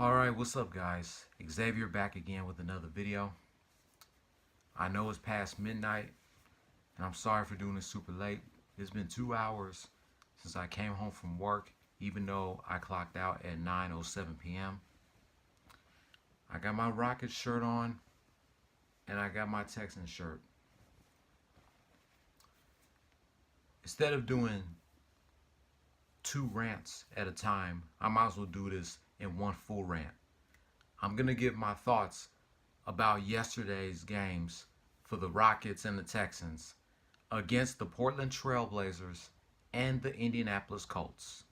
Alright, what's up guys? Xavier back again with another video. I know it's past midnight and I'm sorry for doing this super late. It's been 2 hours since I came home from work, even though I clocked out at 9:07 p.m. I got my Rockets shirt on and I got my Texans shirt. Instead of doing two rants at a time, I might as well do this in one full rant. I'm going to give my thoughts about yesterday's games for the Rockets and the Texans against the Portland Trail Blazers and the Indianapolis Colts.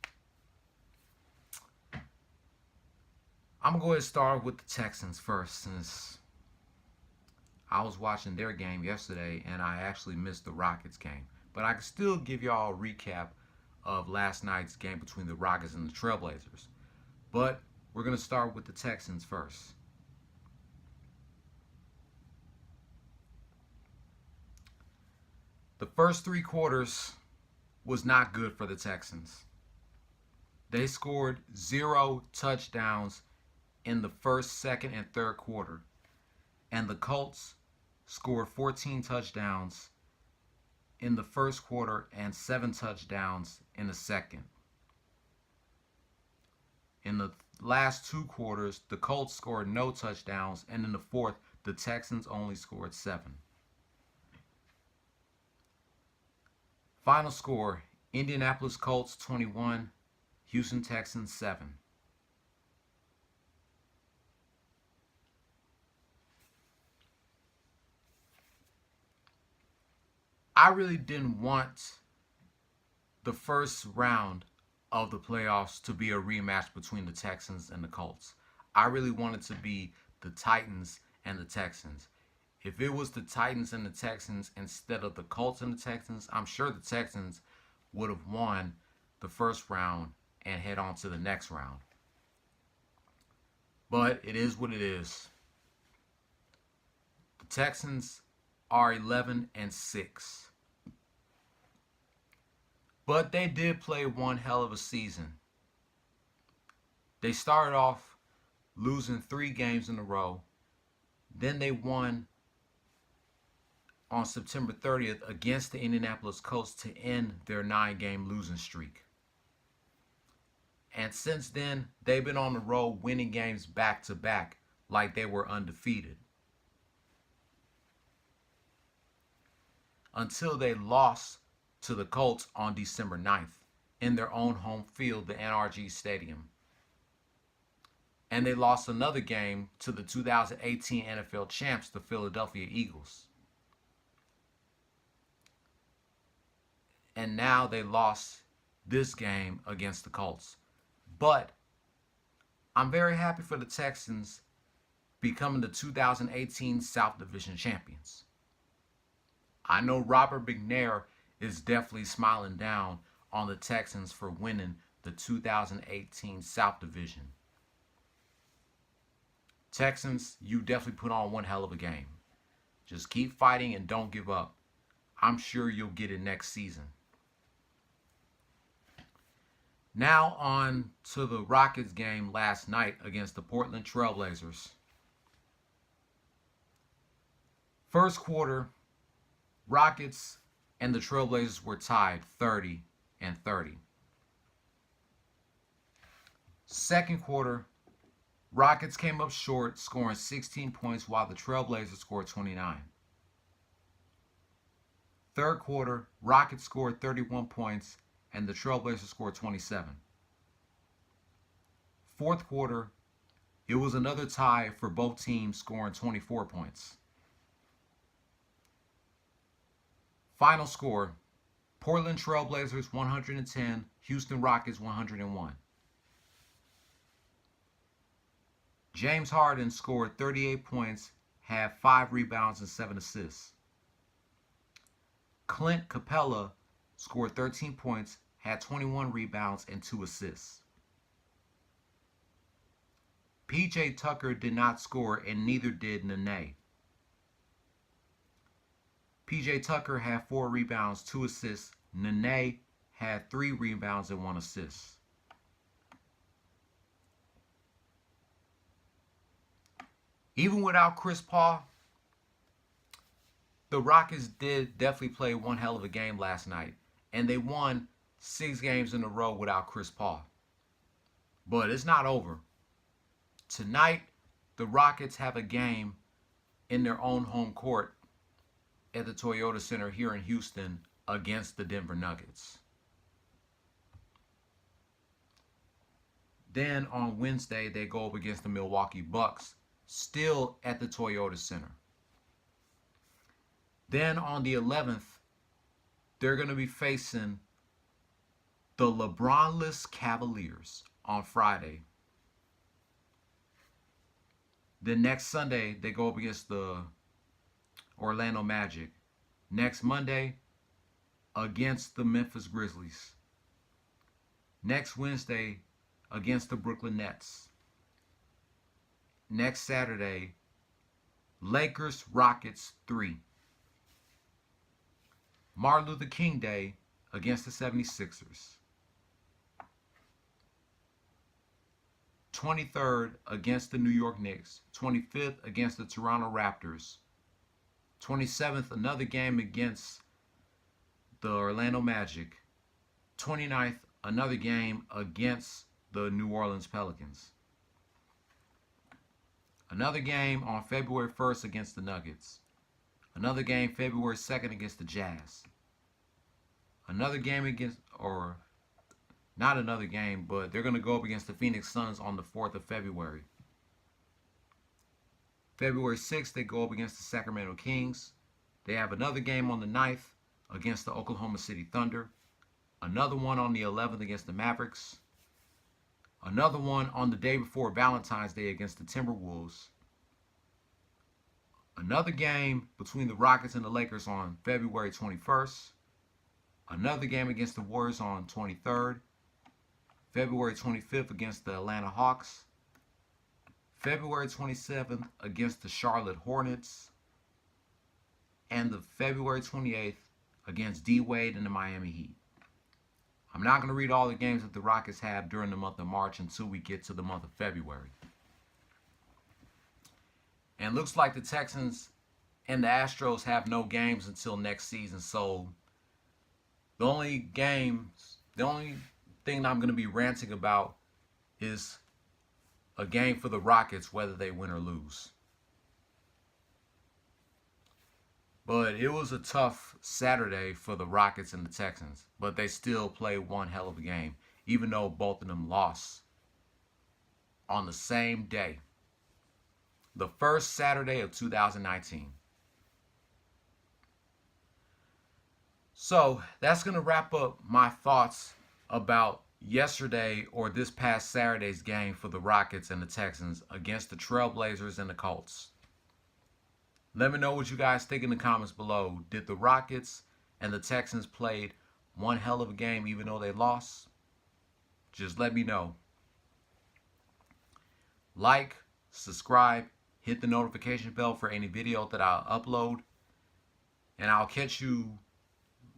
I'm going to go ahead and start with the Texans first, since I was watching their game yesterday and I actually missed the Rockets game. But I can still give y'all a recap of last night's game between the Rockets and the Trailblazers. But we're going to start with the Texans first. The first three quarters was not good for the Texans. They scored 0 touchdowns in the first, second, and third quarter. And the Colts scored 14 touchdowns in the first quarter and 7 touchdowns in the second. In the last two quarters, the Colts scored no touchdowns, and in the fourth, the Texans only scored 7. Final score: Indianapolis Colts 21, Houston Texans 7. I really didn't want the first round of the playoffs to be a rematch between the Texans and the Colts. I really wanted to be the Titans and the Texans. If it was the Titans and the Texans instead of the Colts and the Texans, I'm sure the Texans would have won the first round and head on to the next round. But it is what it is. The Texans are 11-6. But they did play one hell of a season. They started off losing 3 games in a row. Then they won on September 30th against the Indianapolis Colts to end their 9-game losing streak. And since then, they've been on the road winning games back to back like they were undefeated. Until they lost to the Colts on December 9th in their own home field, the NRG Stadium. And they lost another game to the 2018 NFL champs, the Philadelphia Eagles. And now they lost this game against the Colts. But I'm very happy for the Texans becoming the 2018 South Division champions. I know Robert McNair is definitely smiling down on the Texans for winning the 2018 South Division. Texans, you definitely put on one hell of a game. Just keep fighting and don't give up. I'm sure you'll get it next season. Now on to the Rockets game last night against the Portland Trail Blazers. First quarter, Rockets and the Trailblazers were tied 30-30. Second quarter, Rockets came up short, scoring 16 points while the Trailblazers scored 29. Third quarter, Rockets scored 31 points and the Trailblazers scored 27. Fourth quarter, it was another tie for both teams, scoring 24 points. Final score: Portland Trailblazers 110, Houston Rockets 101. James Harden scored 38 points, had 5 rebounds and 7 assists. Clint Capella scored 13 points, had 21 rebounds and 2 assists. PJ Tucker did not score, and neither did Nene. PJ Tucker had 4 rebounds, 2 assists. Nene had 3 rebounds and 1 assist. Even without Chris Paul, the Rockets did definitely play one hell of a game last night. And they won 6 games in a row without Chris Paul. But it's not over. Tonight, the Rockets have a game in their own home court at the Toyota Center here in Houston against the Denver Nuggets. Then on Wednesday, they go up against the Milwaukee Bucks, still at the Toyota Center. Then on the 11th, they're going to be facing the LeBron-less Cavaliers on Friday. Then next Sunday, they go up against the Orlando Magic. Next Monday, against the Memphis Grizzlies. Next Wednesday, against the Brooklyn Nets. Next Saturday, Lakers Rockets 3. Martin Luther King Day against the 76ers. 23rd against the New York Knicks. 25th against the Toronto Raptors. 27th, another game against the Orlando Magic. 29th, another game against the New Orleans Pelicans. Another game on February 1st against the Nuggets. Another game February 2nd against the Jazz. Another game against, or not another game, but they're going to go up against the Phoenix Suns on the 4th of February. February 6th, they go up against the Sacramento Kings. They have another game on the 9th against the Oklahoma City Thunder. Another one on the 11th against the Mavericks. Another one on the day before Valentine's Day against the Timberwolves. Another game between the Rockets and the Lakers on February 21st. Another game against the Warriors on 23rd. February 25th against the Atlanta Hawks. February 27th against the Charlotte Hornets. And the February 28th against D-Wade and the Miami Heat. I'm not going to read all the games that the Rockets have during the month of March until we get to the month of February. And it looks like the Texans and the Astros have no games until next season. So the only thing that I'm going to be ranting about is a game for the Rockets, whether they win or lose. But it was a tough Saturday for the Rockets and the Texans. But they still played one hell of a game, even though both of them lost on the same day. The first Saturday of 2019. So that's going to wrap up my thoughts about yesterday or this past Saturday's game for the Rockets and the Texans against the Trailblazers and the Colts. Let me know what you guys think in the comments below. Did the Rockets and the Texans played one hell of a game even though they lost? Just let me know. Like, subscribe, hit the notification bell for any video that I'll upload. And I'll catch you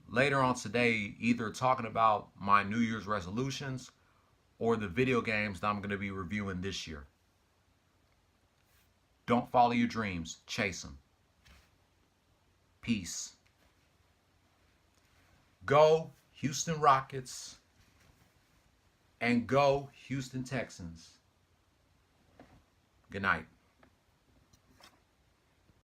later on today either talking about my New Year's resolutions or the video games that I'm going to be reviewing this year. Don't follow your dreams. Chase them. Peace. Go Houston Rockets and go Houston Texans. Good night.